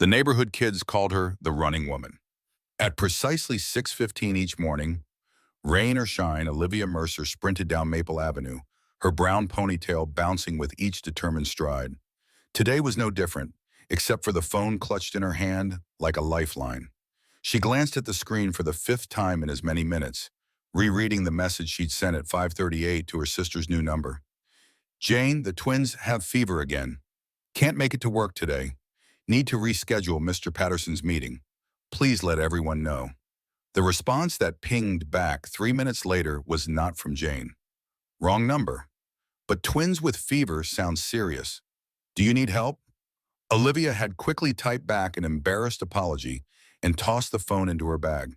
The neighborhood kids called her the running woman. At precisely 6:15 each morning, rain or shine, Olivia Mercer sprinted down Maple Avenue, her brown ponytail bouncing with each determined stride. Today was no different, except for the phone clutched in her hand like a lifeline. She glanced at the screen for the fifth time in as many minutes, rereading the message she'd sent at 5:38 to her sister's new number. Jane, the twins have fever again. Can't make it to work today. Need to reschedule Mr. Patterson's meeting. Please let everyone know. The response that pinged back 3 minutes later was not from Jane. Wrong number. But twins with fever sounds serious. Do you need help? Olivia had quickly typed back an embarrassed apology and tossed the phone into her bag.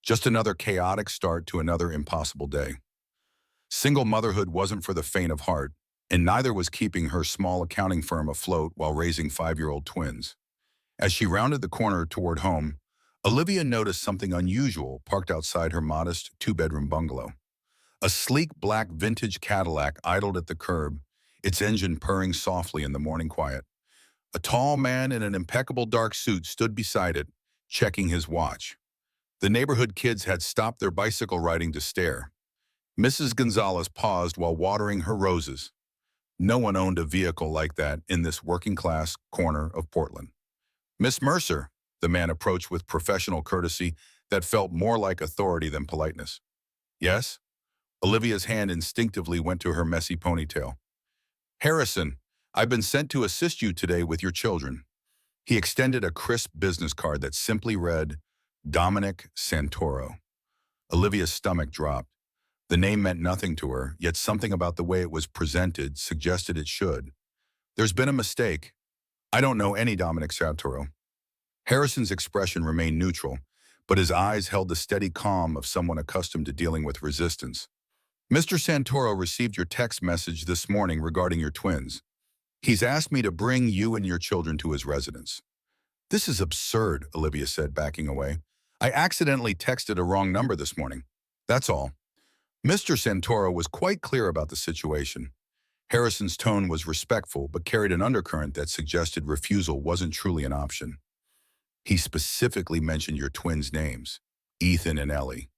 Just another chaotic start to another impossible day. Single motherhood wasn't for the faint of heart, and neither was keeping her small accounting firm afloat while raising 5-year-old twins. As she rounded the corner toward home, Olivia noticed something unusual parked outside her modest 2-bedroom bungalow. A sleek black vintage Cadillac idled at the curb, its engine purring softly in the morning quiet. A tall man in an impeccable dark suit stood beside it, checking his watch. The neighborhood kids had stopped their bicycle riding to stare. Mrs. Gonzalez paused while watering her roses. No one owned a vehicle like that in this working-class corner of Portland. Miss Mercer, the man approached with professional courtesy that felt more like authority than politeness. Yes? Olivia's hand instinctively went to her messy ponytail. Harrison, I've been sent to assist you today with your children. He extended a crisp business card that simply read, Dominic Santoro. Olivia's stomach dropped. The name meant nothing to her, yet something about the way it was presented suggested it should. There's been a mistake. I don't know any Dominic Santoro. Harrison's expression remained neutral, but his eyes held the steady calm of someone accustomed to dealing with resistance. Mr. Santoro received your text message this morning regarding your twins. He's asked me to bring you and your children to his residence. This is absurd, Olivia said, backing away. I accidentally texted a wrong number this morning. That's all. Mr. Santoro was quite clear about the situation. Harrison's tone was respectful, but carried an undercurrent that suggested refusal wasn't truly an option. He specifically mentioned your twins' names, Ethan and Ellie.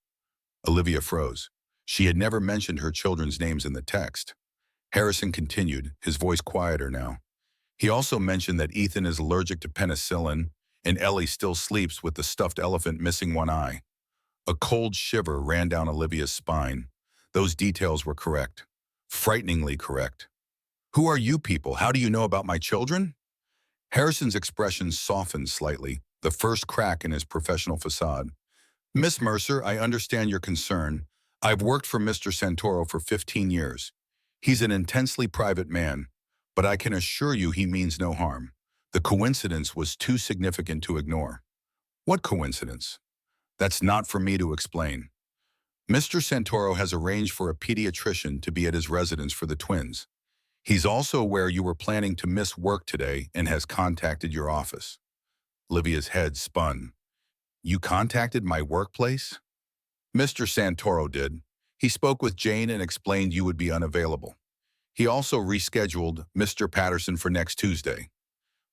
Olivia froze. She had never mentioned her children's names in the text. Harrison continued, his voice quieter now. He also mentioned that Ethan is allergic to penicillin and Ellie still sleeps with the stuffed elephant missing one eye. A cold shiver ran down Olivia's spine. Those details were correct. Frighteningly correct. Who are you people? How do you know about my children? Harrison's expression softened slightly, the first crack in his professional facade. Miss Mercer, I understand your concern. I've worked for Mr. Santoro for 15 years. He's an intensely private man, but I can assure you he means no harm. The coincidence was too significant to ignore. What coincidence? That's not for me to explain. Mr. Santoro has arranged for a pediatrician to be at his residence for the twins. He's also aware you were planning to miss work today and has contacted your office. Olivia's head spun. You contacted my workplace? Mr. Santoro did. He spoke with Jane and explained you would be unavailable. He also rescheduled Mr. Patterson for next Tuesday.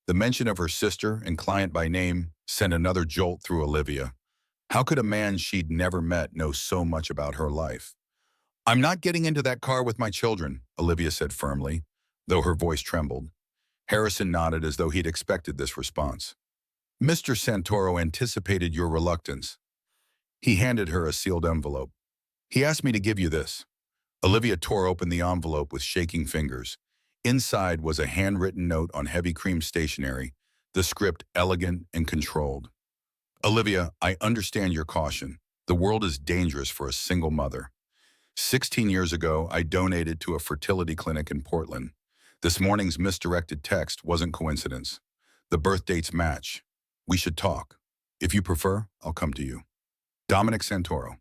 The mention of her sister and client by name sent another jolt through Olivia. How could a man she'd never met know so much about her life? I'm not getting into that car with my children, Olivia said firmly, though her voice trembled. Harrison nodded as though he'd expected this response. Mr. Santoro anticipated your reluctance. He handed her a sealed envelope. He asked me to give you this. Olivia tore open the envelope with shaking fingers. Inside was a handwritten note on heavy cream stationery, the script elegant and controlled. Olivia, I understand your caution. The world is dangerous for a single mother. 16 years ago, I donated to a fertility clinic in Portland. This morning's misdirected text wasn't coincidence. The birth dates match. We should talk. If you prefer, I'll come to you. Dominic Santoro.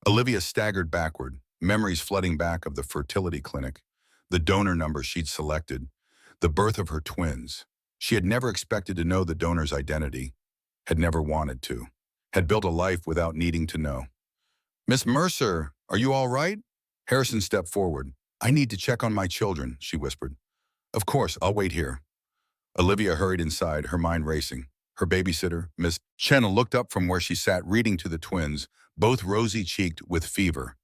Olivia staggered backward, memories flooding back of the fertility clinic, the donor number she'd selected, the birth of her twins. She had never expected to know the donor's identity, had never wanted to, had built a life without needing to know. Miss Mercer, are you all right? Harrison stepped forward. I need to check on my children, she whispered. Of course, I'll wait here. Olivia hurried inside, her mind racing. Her babysitter, Miss Chen, looked up from where she sat reading to the twins, both rosy-cheeked with fever.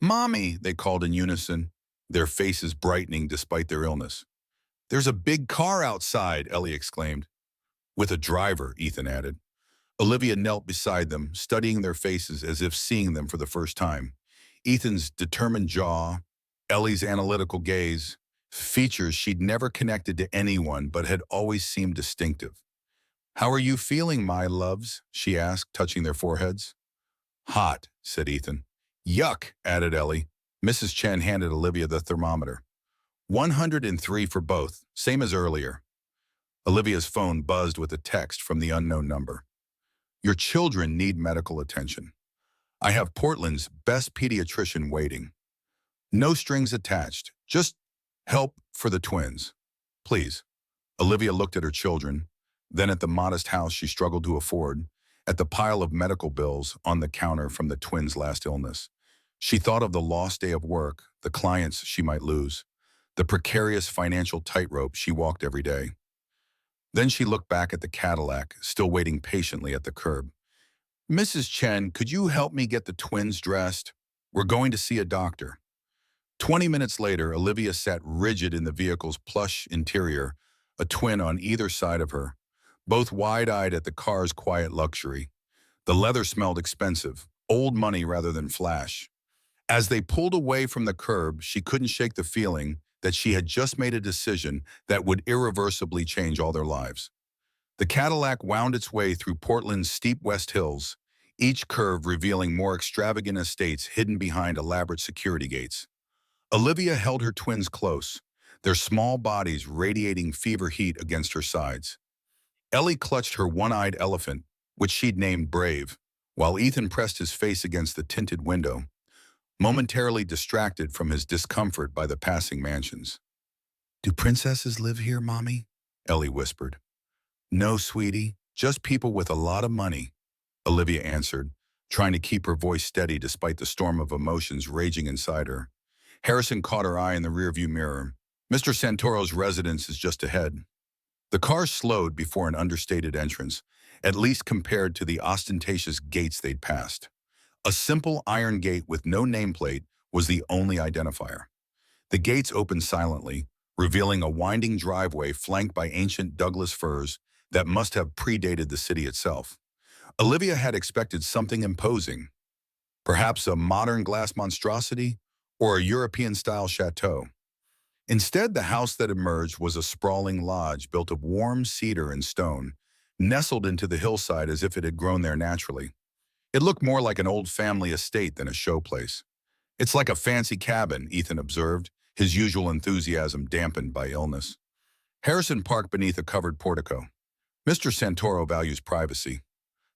"Mommy," they called in unison, their faces brightening despite their illness. "There's a big car outside," Ellie exclaimed. "With a driver," Ethan added. Olivia knelt beside them, studying their faces as if seeing them for the first time. Ethan's determined jaw, Ellie's analytical gaze, features she'd never connected to anyone but had always seemed distinctive. "How are you feeling, my loves?" she asked, touching their foreheads. "Hot," said Ethan. "Yuck," added Ellie. Mrs. Chen handed Olivia the thermometer. 103 for both, same as earlier. Olivia's phone buzzed with a text from the unknown number. "Your children need medical attention. I have Portland's best pediatrician waiting. No strings attached, just help for the twins. Please." Olivia looked at her children, then at the modest house she struggled to afford, at the pile of medical bills on the counter from the twins' last illness. She thought of the lost day of work, the clients she might lose, the precarious financial tightrope she walked every day. Then she looked back at the Cadillac, still waiting patiently at the curb. "Mrs. Chen, could you help me get the twins dressed? We're going to see a doctor." 20 minutes later, Olivia sat rigid in the vehicle's plush interior, a twin on either side of her, both wide-eyed at the car's quiet luxury. The leather smelled expensive, old money rather than flash. As they pulled away from the curb, she couldn't shake the feeling that she had just made a decision that would irreversibly change all their lives. The Cadillac wound its way through Portland's steep West Hills, each curve revealing more extravagant estates hidden behind elaborate security gates. Olivia held her twins close, their small bodies radiating fever heat against her sides. Ellie clutched her one-eyed elephant, which she'd named Brave, while Ethan pressed his face against the tinted window, momentarily distracted from his discomfort by the passing mansions. "Do princesses live here, Mommy?" Ellie whispered. "No, sweetie, just people with a lot of money," Olivia answered, trying to keep her voice steady despite the storm of emotions raging inside her. Harrison caught her eye in the rearview mirror. "Mr. Santoro's residence is just ahead." The car slowed before an understated entrance, at least compared to the ostentatious gates they'd passed. A simple iron gate with no nameplate was the only identifier. The gates opened silently, revealing a winding driveway flanked by ancient Douglas firs that must have predated the city itself. Olivia had expected something imposing, perhaps a modern glass monstrosity or a European-style chateau. Instead, the house that emerged was a sprawling lodge built of warm cedar and stone, nestled into the hillside as if it had grown there naturally. It looked more like an old family estate than a showplace. "It's like a fancy cabin," Ethan observed, his usual enthusiasm dampened by illness. Harrison parked beneath a covered portico. "Mr. Santoro values privacy."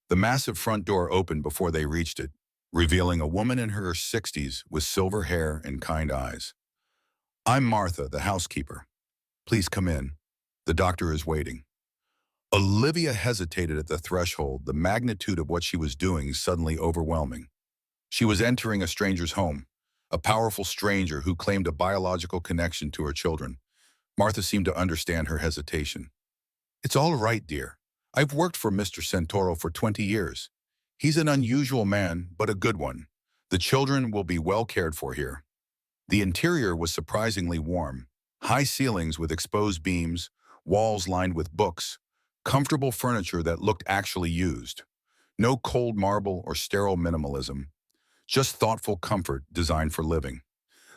The massive front door opened before they reached it, revealing a woman in her 60s with silver hair and kind eyes. "I'm Martha, the housekeeper. Please come in. The doctor is waiting." Olivia hesitated at the threshold, the magnitude of what she was doing suddenly overwhelming. She was entering a stranger's home, a powerful stranger who claimed a biological connection to her children. Martha seemed to understand her hesitation. "It's all right, dear. I've worked for Mr. Santoro for 20 years. He's an unusual man, but a good one. The children will be well cared for here." The interior was surprisingly warm. High ceilings with exposed beams, walls lined with books, comfortable furniture that looked actually used. No cold marble or sterile minimalism, just thoughtful comfort designed for living.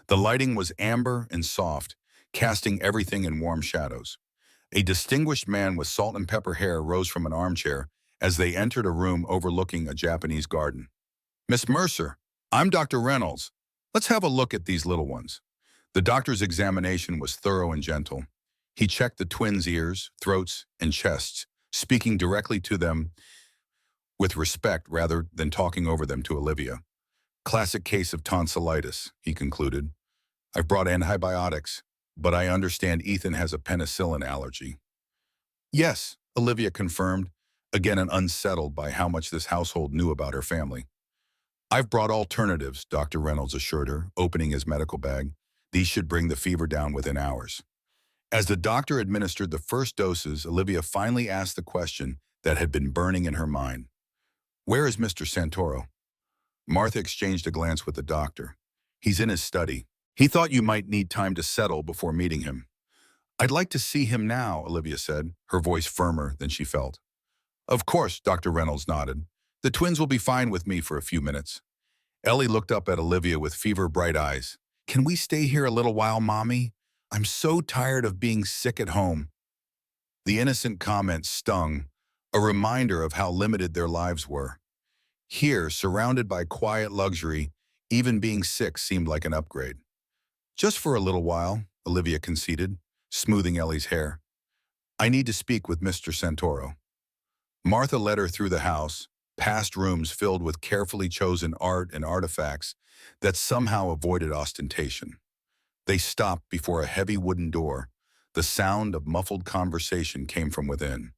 The lighting was amber and soft, casting everything in warm shadows. A distinguished man with salt and pepper hair rose from an armchair as they entered a room overlooking a Japanese garden. "Miss Mercer, I'm Dr. Reynolds. Let's have a look at these little ones." The doctor's examination was thorough and gentle. He checked the twins' ears, throats, and chests, speaking directly to them with respect rather than talking over them to Olivia. "Classic case of tonsillitis," he concluded. "I've brought antibiotics, but I understand Ethan has a penicillin allergy." "Yes," Olivia confirmed, again unsettled by how much this household knew about her family. "I've brought alternatives," Dr. Reynolds assured her, opening his medical bag. "These should bring the fever down within hours." As the doctor administered the first doses, Olivia finally asked the question that had been burning in her mind. "Where is Mr. Santoro?" Martha exchanged a glance with the doctor. "He's in his study. He thought you might need time to settle before meeting him." "I'd like to see him now," Olivia said, her voice firmer than she felt. "Of course," Dr. Reynolds nodded. "The twins will be fine with me for a few minutes." Ellie looked up at Olivia with fever-bright eyes. "Can we stay here a little while, Mommy? I'm so tired of being sick at home." The innocent comment stung, a reminder of how limited their lives were. Here, surrounded by quiet luxury, even being sick seemed like an upgrade. "Just for a little while," Olivia conceded, smoothing Ellie's hair. "I need to speak with Mr. Santoro." Martha led her through the house, past rooms filled with carefully chosen art and artifacts that somehow avoided ostentation. They stopped before a heavy wooden door. The sound of muffled conversation came from within.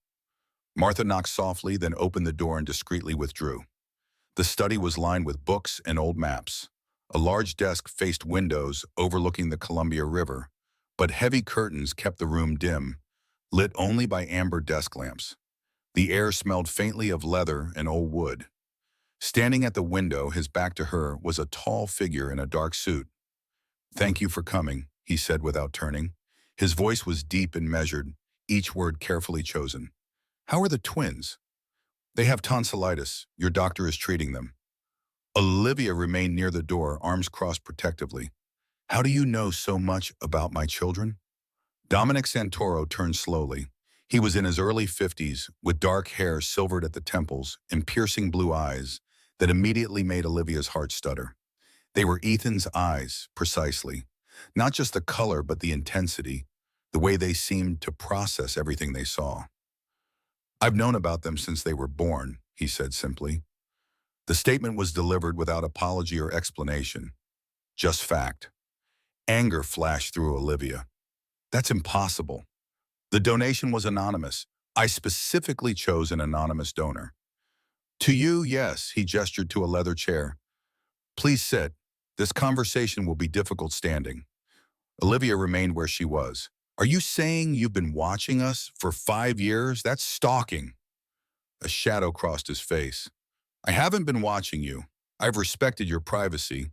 Martha knocked softly, then opened the door and discreetly withdrew. The study was lined with books and old maps. A large desk faced windows overlooking the Columbia River, but heavy curtains kept the room dim, lit only by amber desk lamps. The air smelled faintly of leather and old wood. Standing at the window, his back to her, was a tall figure in a dark suit. "Thank you for coming," he said without turning. His voice was deep and measured, each word carefully chosen. "How are the twins?" "They have tonsillitis. Your doctor is treating them." Olivia remained near the door, arms crossed protectively. "How do you know so much about my children?" Dominic Santoro turned slowly. He was in his early 50s, with dark hair silvered at the temples and piercing blue eyes that immediately made Olivia's heart stutter. They were Ethan's eyes, precisely. Not just the color, but the intensity, the way they seemed to process everything they saw. "I've known about them since they were born," he said simply. The statement was delivered without apology or explanation, just fact. Anger flashed through Olivia. "That's impossible. The donation was anonymous. I specifically chose an anonymous donor." "To you, yes," he gestured to a leather chair. "Please sit. This conversation will be difficult standing." Olivia remained where she was. "Are you saying you've been watching us for 5 years? That's stalking." A shadow crossed his face. "I haven't been watching you. I've respected your privacy.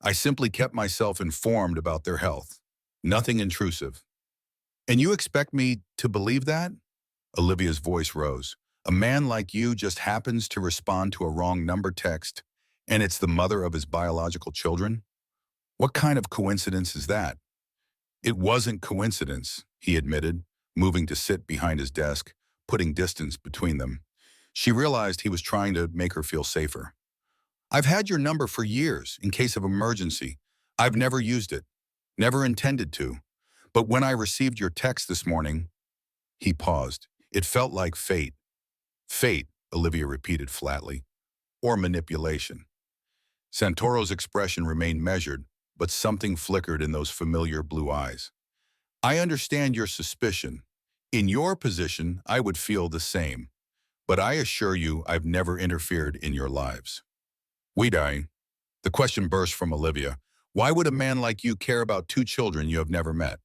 I simply kept myself informed about their health. Nothing intrusive." "And you expect me to believe that?" Olivia's voice rose. "A man like you just happens to respond to a wrong number text, and it's the mother of his biological children? What kind of coincidence is that?" "It wasn't coincidence," he admitted, moving to sit behind his desk, putting distance between them. She realized he was trying to make her feel safer. "I've had your number for years, in case of emergency. I've never used it, never intended to. But when I received your text this morning—" He paused. "It felt like fate." "Fate," Olivia repeated flatly. "Or manipulation." Santoro's expression remained measured, but something flickered in those familiar blue eyes. "I understand your suspicion. In your position, I would feel the same. But I assure you I've never interfered in your lives." "Would I?" The question burst from Olivia. "Why would a man like you care about two children you have never met?"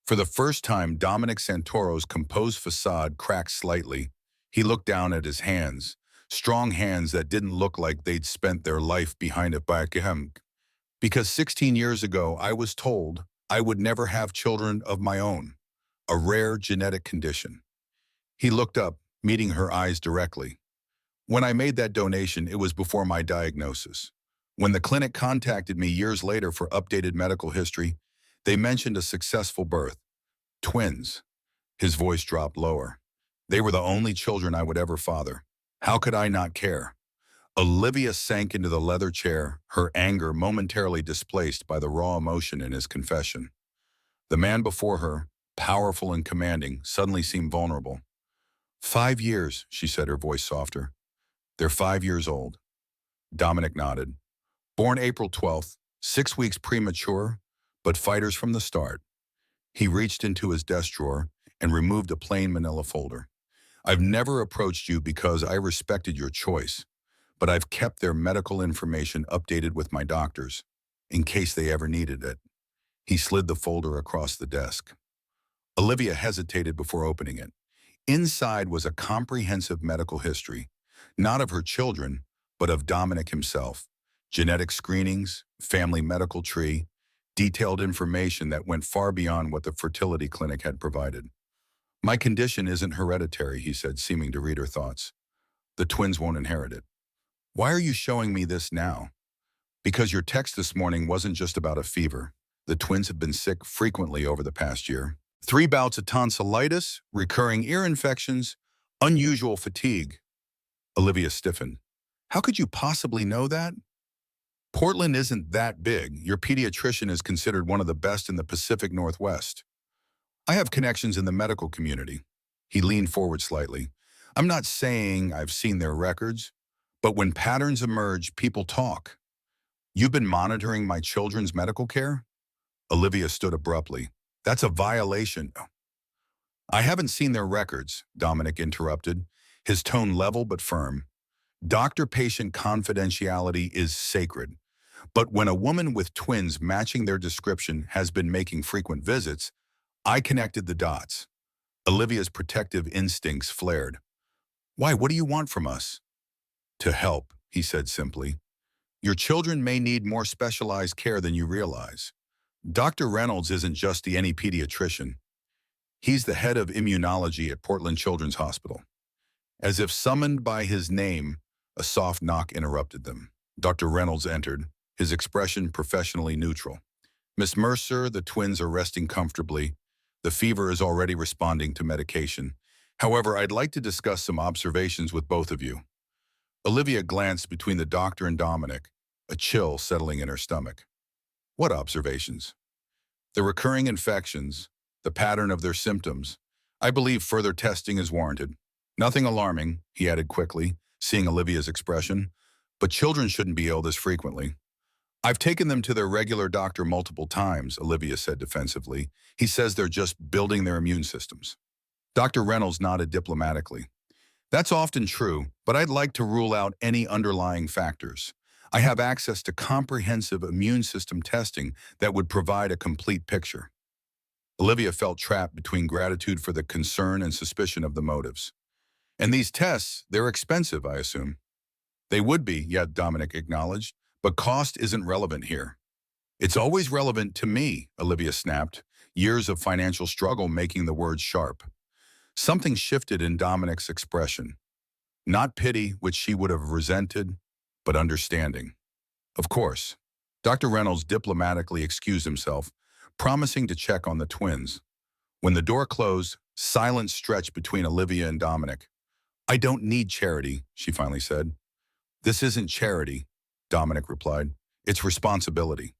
For the first time, Dominic Santoro's composed facade cracked slightly. He looked down at his hands, strong hands that didn't look like they'd spent their life behind a back. "Because 16 years ago, I was told I would never have children of my own, a rare genetic condition." He looked up, meeting her eyes directly. "When I made that donation, it was before my diagnosis. When the clinic contacted me years later for updated medical history, they mentioned a successful birth. Twins." His voice dropped lower. "They were the only children I would ever father. How could I not care?" Olivia sank into the leather chair, her anger momentarily displaced by the raw emotion in his confession. The man before her, powerful and commanding, suddenly seemed vulnerable. "5 years," she said, her voice softer. "They're 5 years old." Dominic nodded. "Born April 12th, 6 weeks premature, but fighters from the start." He reached into his desk drawer and removed a plain manila folder. "I've never approached you because I respected your choice, but I've kept their medical information updated with my doctors, in case they ever needed it." He slid the folder across the desk. Olivia hesitated before opening it. Inside was a comprehensive medical history, not of her children, but of Dominic himself. Genetic screenings, family medical tree, detailed information that went far beyond what the fertility clinic had provided. My condition isn't hereditary, he said, seeming to read her thoughts. The twins won't inherit it. Why are you showing me this now? Because your text this morning wasn't just about a fever. The twins have been sick frequently over the past year. 3 bouts of tonsillitis, recurring ear infections, unusual fatigue. Olivia stiffened. How could you possibly know that? Portland isn't that big. Your pediatrician is considered one of the best in the Pacific Northwest. I have connections in the medical community. He leaned forward slightly. I'm not saying I've seen their records, but when patterns emerge, people talk. You've been monitoring my children's medical care? Olivia stood abruptly. That's a violation. I haven't seen their records, Dominic interrupted, his tone level but firm. Doctor-patient confidentiality is sacred. But when a woman with twins matching their description has been making frequent visits, I connected the dots. Olivia's protective instincts flared. Why, what do you want from us? To help, he said simply. Your children may need more specialized care than you realize. Dr. Reynolds isn't just any pediatrician. He's the head of immunology at Portland Children's Hospital. As if summoned by his name, a soft knock interrupted them. Dr. Reynolds entered, his expression professionally neutral. Miss Mercer, the twins are resting comfortably. The fever is already responding to medication. However, I'd like to discuss some observations with both of you. Olivia glanced between the doctor and Dominic, a chill settling in her stomach. What observations? The recurring infections, the pattern of their symptoms. I believe further testing is warranted. Nothing alarming, he added quickly, seeing Olivia's expression, but children shouldn't be ill this frequently. I've taken them to their regular doctor multiple times, Olivia said defensively. He says they're just building their immune systems. Dr. Reynolds nodded diplomatically. That's often true, but I'd like to rule out any underlying factors. I have access to comprehensive immune system testing that would provide a complete picture. Olivia felt trapped between gratitude for the concern and suspicion of the motives. And these tests, they're expensive, I assume. They would be, yet Dominic acknowledged, but cost isn't relevant here. It's always relevant to me, Olivia snapped, years of financial struggle making the words sharp. Something shifted in Dominic's expression. Not pity, which she would have resented, but understanding. Of course. Dr. Reynolds diplomatically excused himself, promising to check on the twins. When the door closed, silence stretched between Olivia and Dominic. I don't need charity, she finally said. This isn't charity, Dominic replied. It's responsibility.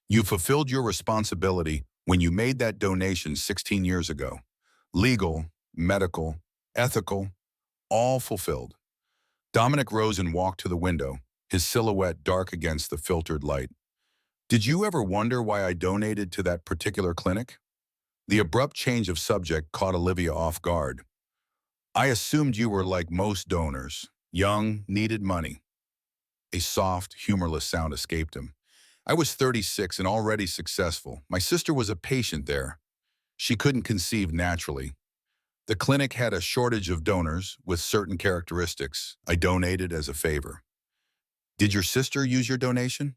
You fulfilled your responsibility when you made that donation 16 years ago. Legal, medical, ethical, all fulfilled. Dominic rose and walked to the window, his silhouette dark against the filtered light. Did you ever wonder why I donated to that particular clinic? The abrupt change of subject caught Olivia off guard. I assumed you were like most donors, young, needed money. A soft, humorless sound escaped him. I was 36 and already successful. My sister was a patient there. She couldn't conceive naturally. The clinic had a shortage of donors with certain characteristics. I donated as a favor. Did your sister use your donation?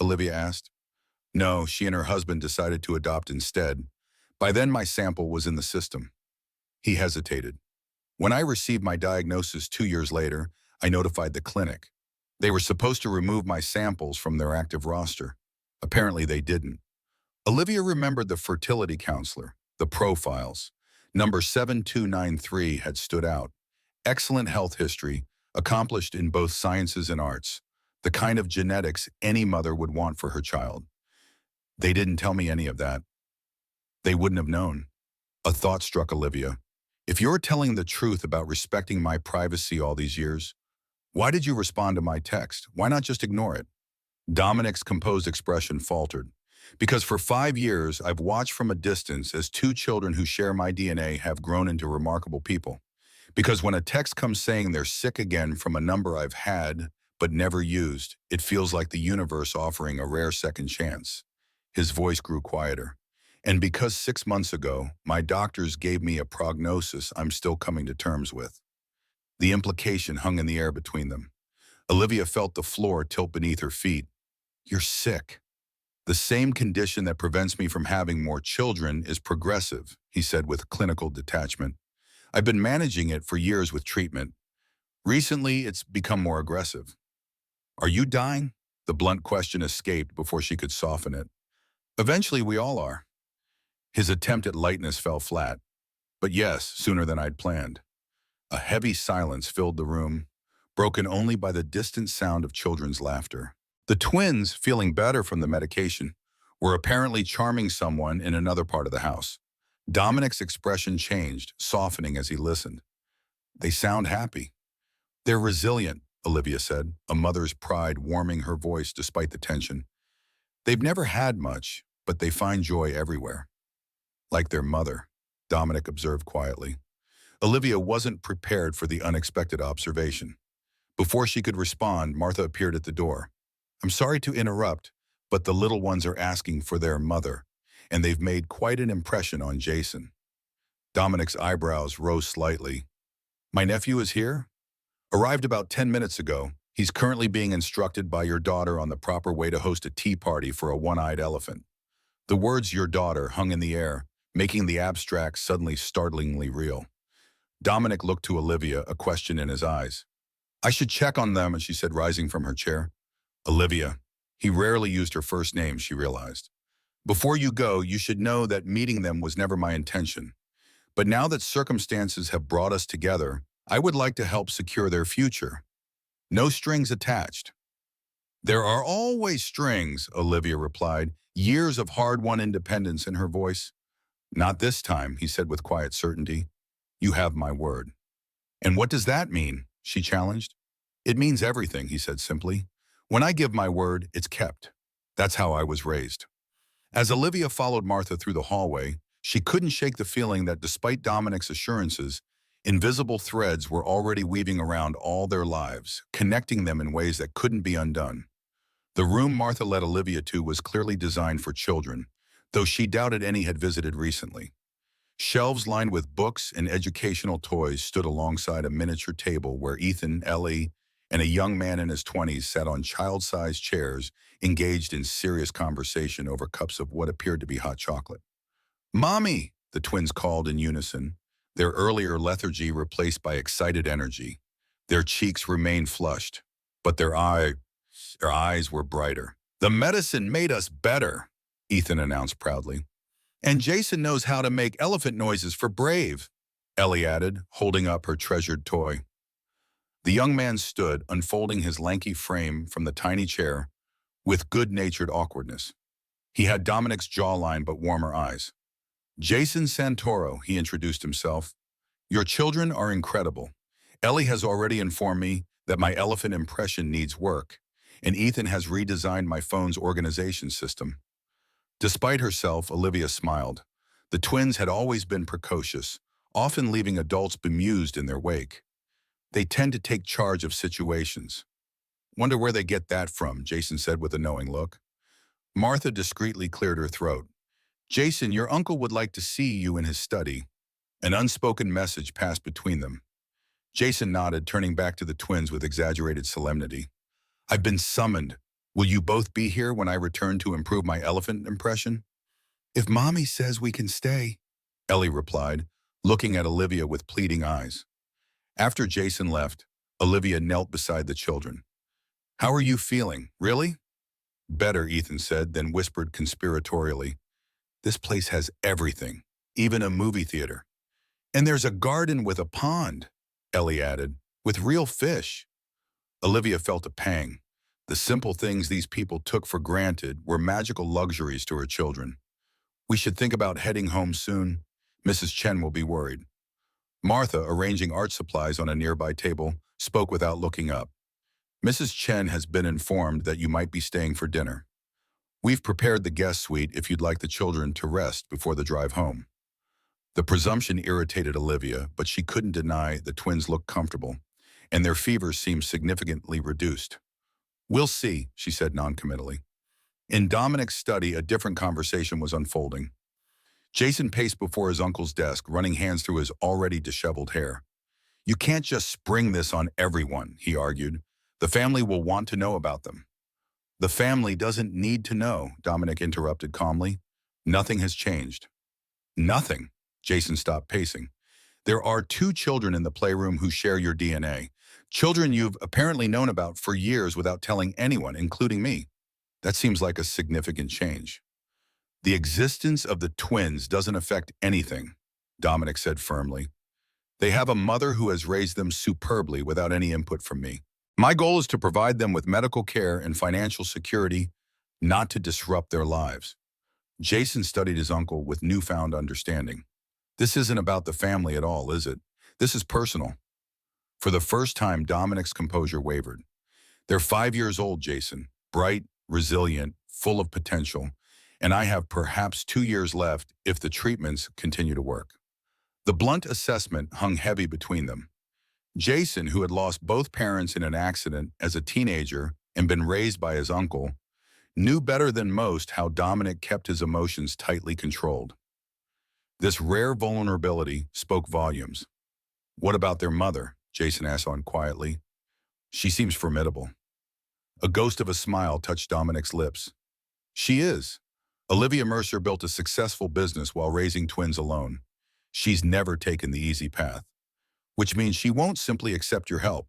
Olivia asked. No, she and her husband decided to adopt instead. By then my sample was in the system. He hesitated. When I received my diagnosis 2 years later, I notified the clinic. They were supposed to remove my samples from their active roster. Apparently they didn't. Olivia remembered the fertility counselor, the profiles. Number 7293 had stood out. Excellent health history, accomplished in both sciences and arts. The kind of genetics any mother would want for her child. They didn't tell me any of that. They wouldn't have known. A thought struck Olivia. If you're telling the truth about respecting my privacy all these years, why did you respond to my text? Why not just ignore it? Dominic's composed expression faltered. Because for 5 years, I've watched from a distance as 2 children who share my DNA have grown into remarkable people. Because when a text comes saying they're sick again from a number I've had but never used, it feels like the universe offering a rare second chance. His voice grew quieter. And because 6 months ago, my doctors gave me a prognosis I'm still coming to terms with. The implication hung in the air between them. Olivia felt the floor tilt beneath her feet. You're sick. The same condition that prevents me from having more children is progressive, he said with clinical detachment. I've been managing it for years with treatment. Recently, it's become more aggressive. Are you dying? The blunt question escaped before she could soften it. Eventually, we all are. His attempt at lightness fell flat. But yes, sooner than I'd planned. A heavy silence filled the room, broken only by the distant sound of children's laughter. The twins, feeling better from the medication, were apparently charming someone in another part of the house. Dominic's expression changed, softening as he listened. They sound happy. They're resilient, Olivia said, a mother's pride warming her voice despite the tension. They've never had much, but they find joy everywhere. Like their mother, Dominic observed quietly. Olivia wasn't prepared for the unexpected observation. Before she could respond, Martha appeared at the door. I'm sorry to interrupt, but the little ones are asking for their mother, and they've made quite an impression on Jason. Dominic's eyebrows rose slightly. My nephew is here? Arrived about 10 minutes ago. He's currently being instructed by your daughter on the proper way to host a tea party for a one-eyed elephant. The words your daughter hung in the air, making the abstract suddenly startlingly real. Dominic looked to Olivia, a question in his eyes. I should check on them, she said, rising from her chair. Olivia. He rarely used her first name, she realized. Before you go, you should know that meeting them was never my intention. But now that circumstances have brought us together, I would like to help secure their future. No strings attached. There are always strings, Olivia replied, years of hard-won independence in her voice. Not this time, he said with quiet certainty. You have my word. And what does that mean? She challenged. It means everything, he said simply. When I give my word, it's kept. That's how I was raised. As Olivia followed Martha through the hallway, she couldn't shake the feeling that despite Dominic's assurances, invisible threads were already weaving around all their lives, connecting them in ways that couldn't be undone. The room Martha led Olivia to was clearly designed for children, though she doubted any had visited recently. Shelves lined with books and educational toys stood alongside a miniature table where Ethan, Ellie, and a young man in his 20s sat on child-sized chairs, engaged in serious conversation over cups of what appeared to be hot chocolate. Mommy, the twins called in unison, their earlier lethargy replaced by excited energy. Their cheeks remained flushed, but their eyes were brighter. The medicine made us better, Ethan announced proudly. And Jason knows how to make elephant noises for Brave, Ellie added, holding up her treasured toy. The young man stood, unfolding his lanky frame from the tiny chair, with good-natured awkwardness. He had Dominic's jawline but warmer eyes. Jason Santoro, he introduced himself. Your children are incredible. Ellie has already informed me that my elephant impression needs work, and Ethan has redesigned my phone's organization system. Despite herself, Olivia smiled. The twins had always been precocious, often leaving adults bemused in their wake. They tend to take charge of situations. Wonder where they get that from, Jason said with a knowing look. Martha discreetly cleared her throat. Jason, your uncle would like to see you in his study. An unspoken message passed between them. Jason nodded, turning back to the twins with exaggerated solemnity. I've been summoned. Will you both be here when I return to improve my elephant impression? If Mommy says we can stay, Ellie replied, looking at Olivia with pleading eyes. After Jason left, Olivia knelt beside the children. How are you feeling? Really? Better, Ethan said, then whispered conspiratorially. This place has everything, even a movie theater. And there's a garden with a pond, Ellie added, with real fish. Olivia felt a pang. The simple things these people took for granted were magical luxuries to her children. We should think about heading home soon. Mrs. Chen will be worried. Martha, arranging art supplies on a nearby table, spoke without looking up. Mrs. Chen has been informed that you might be staying for dinner. We've prepared the guest suite if you'd like the children to rest before the drive home. The presumption irritated Olivia, but she couldn't deny the twins looked comfortable, and their fevers seemed significantly reduced. We'll see, she said noncommittally. In Dominic's study, a different conversation was unfolding. Jason paced before his uncle's desk, running hands through his already disheveled hair. You can't just spring this on everyone, he argued. The family will want to know about them. The family doesn't need to know, Dominic interrupted calmly. Nothing has changed. Nothing. Jason stopped pacing. There are two children in the playroom who share your DNA. Children you've apparently known about for years without telling anyone, including me. That seems like a significant change. The existence of the twins doesn't affect anything, Dominic said firmly. They have a mother who has raised them superbly without any input from me. My goal is to provide them with medical care and financial security, not to disrupt their lives. Jason studied his uncle with newfound understanding. This isn't about the family at all, is it? This is personal. For the first time, Dominic's composure wavered. They're 5 years old, Jason. Bright, resilient, full of potential. And I have perhaps 2 years left if the treatments continue to work. The blunt assessment hung heavy between them. Jason, who had lost both parents in an accident as a teenager and been raised by his uncle, knew better than most how Dominic kept his emotions tightly controlled. This rare vulnerability spoke volumes. What about their mother? Jason asked on quietly. She seems formidable. A ghost of a smile touched Dominic's lips. She is. Olivia Mercer built a successful business while raising twins alone. She's never taken the easy path, which means she won't simply accept your help.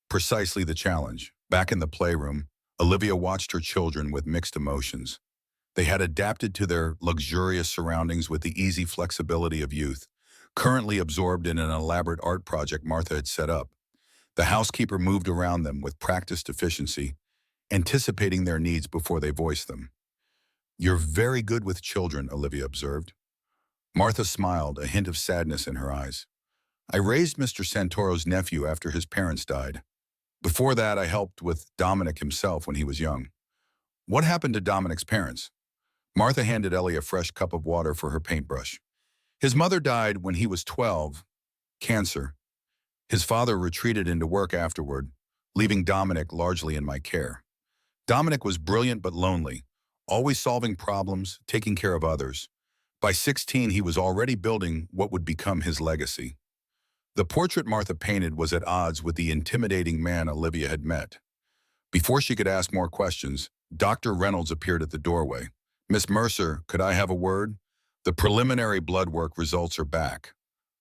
Precisely the challenge. Back in the playroom, Olivia watched her children with mixed emotions. They had adapted to their luxurious surroundings with the easy flexibility of youth, currently absorbed in an elaborate art project Martha had set up. The housekeeper moved around them with practiced efficiency, anticipating their needs before they voiced them. You're very good with children, Olivia observed. Martha smiled, a hint of sadness in her eyes. I raised Mr. Santoro's nephew after his parents died. Before that, I helped with Dominic himself when he was young. What happened to Dominic's parents? Martha handed Ellie a fresh cup of water for her paintbrush. His mother died when he was 12, cancer. His father retreated into work afterward, leaving Dominic largely in my care. Dominic was brilliant but lonely, always solving problems, taking care of others. By 16, he was already building what would become his legacy. The portrait Martha painted was at odds with the intimidating man Olivia had met. Before she could ask more questions, Dr. Reynolds appeared at the doorway. Miss Mercer, could I have a word? The preliminary blood work results are back.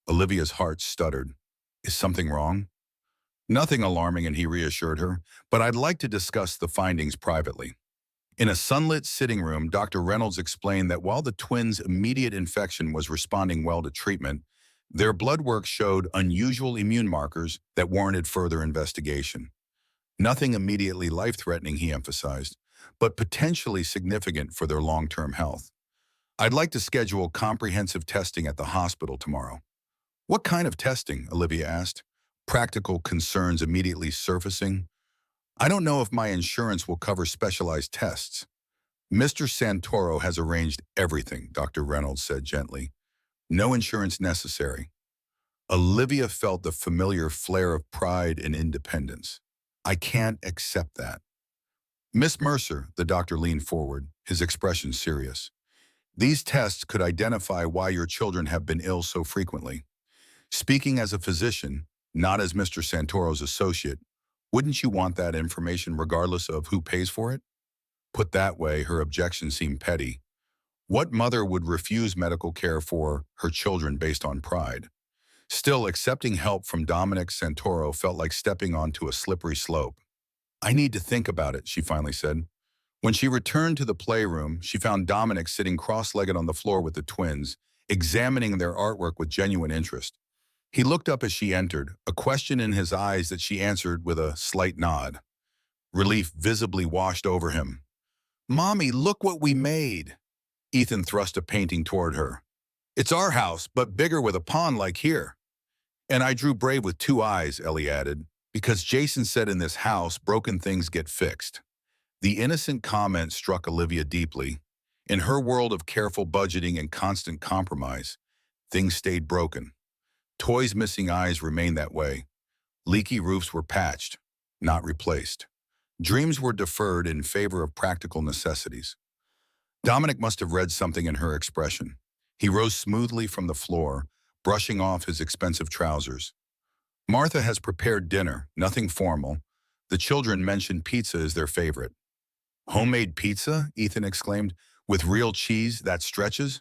Olivia's heart stuttered. Is something wrong? Nothing alarming, and he reassured her, but I'd like to discuss the findings privately. In a sunlit sitting room, Dr. Reynolds explained that while the twins' immediate infection was responding well to treatment, their blood work showed unusual immune markers that warranted further investigation. Nothing immediately life-threatening, he emphasized, but potentially significant for their long-term health. I'd like to schedule comprehensive testing at the hospital tomorrow. What kind of testing? Olivia asked, practical concerns immediately surfacing. I don't know if my insurance will cover specialized tests. Mr. Santoro has arranged everything, Dr. Reynolds said gently. No insurance necessary. Olivia felt the familiar flare of pride and independence. I can't accept that. Miss Mercer, the doctor leaned forward, his expression serious. These tests could identify why your children have been ill so frequently. Speaking as a physician, not as Mr. Santoro's associate, wouldn't you want that information regardless of who pays for it? Put that way, her objection seemed petty. What mother would refuse medical care for her children based on pride? Still, accepting help from Dominic Santoro felt like stepping onto a slippery slope. I need to think about it, she finally said. When she returned to the playroom, she found Dominic sitting cross-legged on the floor with the twins, examining their artwork with genuine interest. He looked up as she entered, a question in his eyes that she answered with a slight nod. Relief visibly washed over him. Mommy, look what we made. Ethan thrust a painting toward her. It's our house, but bigger with a pond like here. And I drew Brave with 2 eyes, Ellie added, because Jason said in this house, broken things get fixed. The innocent comment struck Olivia deeply. In her world of careful budgeting and constant compromise, things stayed broken. Toys' missing eyes remained that way. Leaky roofs were patched, not replaced. Dreams were deferred in favor of practical necessities. Dominic must have read something in her expression. He rose smoothly from the floor, brushing off his expensive trousers. Martha has prepared dinner, nothing formal. The children mentioned pizza as their favorite. Homemade pizza? Ethan exclaimed. With real cheese that stretches?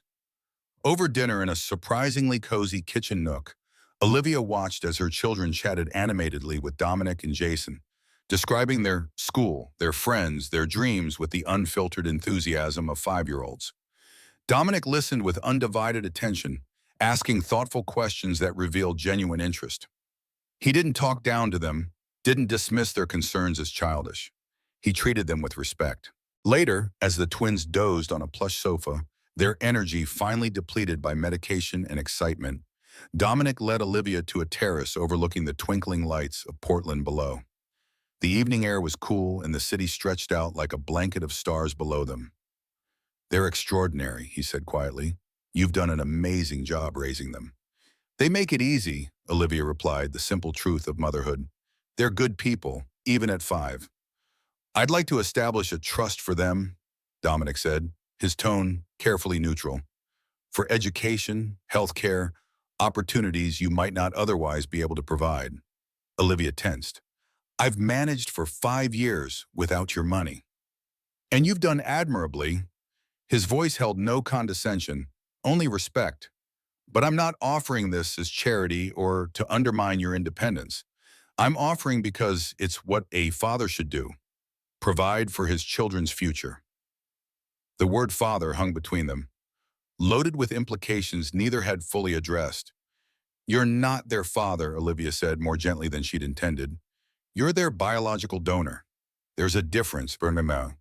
Over dinner in a surprisingly cozy kitchen nook, Olivia watched as her children chatted animatedly with Dominic and Jason, describing their school, their friends, their dreams with the unfiltered enthusiasm of 5-year-olds. Dominic listened with undivided attention, asking thoughtful questions that revealed genuine interest. He didn't talk down to them, didn't dismiss their concerns as childish. He treated them with respect. Later, as the twins dozed on a plush sofa, their energy finally depleted by medication and excitement, Dominic led Olivia to a terrace overlooking the twinkling lights of Portland below. The evening air was cool and the city stretched out like a blanket of stars below them. "They're extraordinary," he said quietly. "You've done an amazing job raising them." "They make it easy," Olivia replied, the simple truth of motherhood. "They're good people, even at 5. "I'd like to establish a trust for them," Dominic said, his tone carefully neutral. "For education, healthcare, opportunities you might not otherwise be able to provide." Olivia tensed. "I've managed for 5 years without your money." "And you've done admirably." His voice held no condescension, only respect. "But I'm not offering this as charity or to undermine your independence. I'm offering because it's what a father should do. Provide for his children's future." The word father hung between them, loaded with implications neither had fully addressed. "You're not their father," Olivia said more gently than she'd intended. "You're their biological donor. There's a difference, Bernard."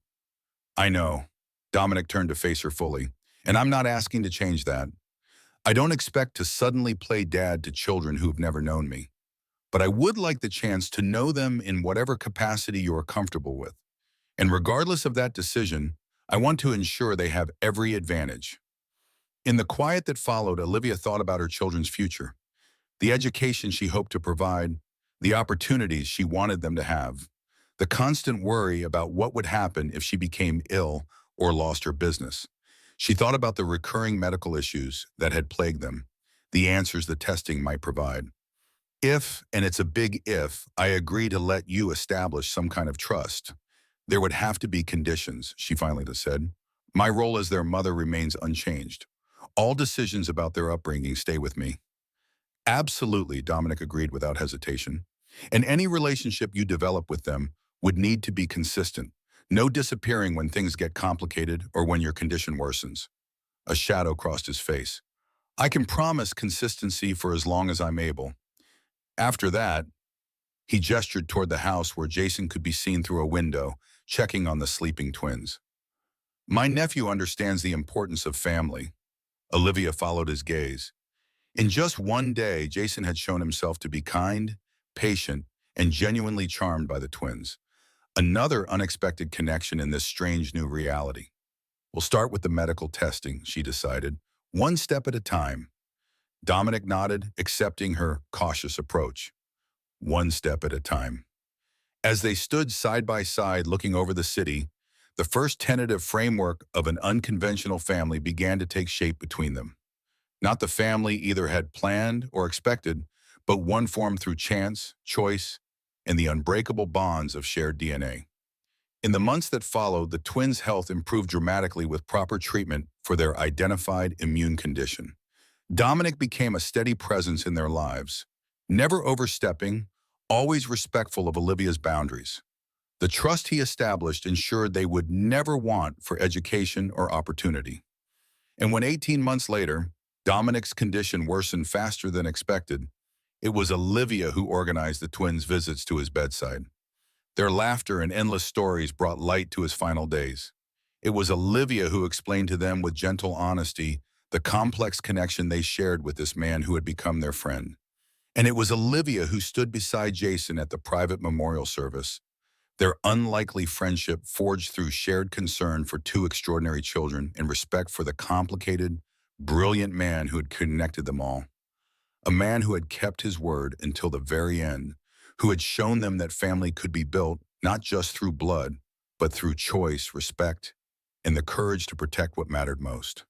"I know." Dominic turned to face her fully. "And I'm not asking to change that. I don't expect to suddenly play dad to children who've never known me. But I would like the chance to know them in whatever capacity you are comfortable with. And regardless of that decision, I want to ensure they have every advantage." In the quiet that followed, Olivia thought about her children's future, the education she hoped to provide, the opportunities she wanted them to have, the constant worry about what would happen if she became ill or lost her business. She thought about the recurring medical issues that had plagued them, the answers the testing might provide. "If, and it's a big if, I agree to let you establish some kind of trust, there would have to be conditions," she finally said. "My role as their mother remains unchanged. All decisions about their upbringing stay with me." "Absolutely," Dominic agreed without hesitation. "And any relationship you develop with them would need to be consistent. No disappearing when things get complicated or when your condition worsens." A shadow crossed his face. "I can promise consistency for as long as I'm able. After that," he gestured toward the house where Jason could be seen through a window, checking on the sleeping twins. "My nephew understands the importance of family." Olivia followed his gaze. In just one day, Jason had shown himself to be kind, patient, and genuinely charmed by the twins. Another unexpected connection in this strange new reality. "We'll start with the medical testing," she decided, "one step at a time." Dominic nodded, accepting her cautious approach. One step at a time. As they stood side by side looking over the city, the first tentative framework of an unconventional family began to take shape between them. Not the family either had planned or expected, but one formed through chance, choice, and the unbreakable bonds of shared DNA. In the months that followed, the twins' health improved dramatically with proper treatment for their identified immune condition. Dominic became a steady presence in their lives, never overstepping, always respectful of Olivia's boundaries. The trust he established ensured they would never want for education or opportunity. And when 18 months later, Dominic's condition worsened faster than expected, it was Olivia who organized the twins' visits to his bedside. Their laughter and endless stories brought light to his final days. It was Olivia who explained to them with gentle honesty the complex connection they shared with this man who had become their friend. And it was Olivia who stood beside Jason at the private memorial service, their unlikely friendship forged through shared concern for two extraordinary children and respect for the complicated, brilliant man who had connected them all. A man who had kept his word until the very end, who had shown them that family could be built not just through blood, but through choice, respect, and the courage to protect what mattered most.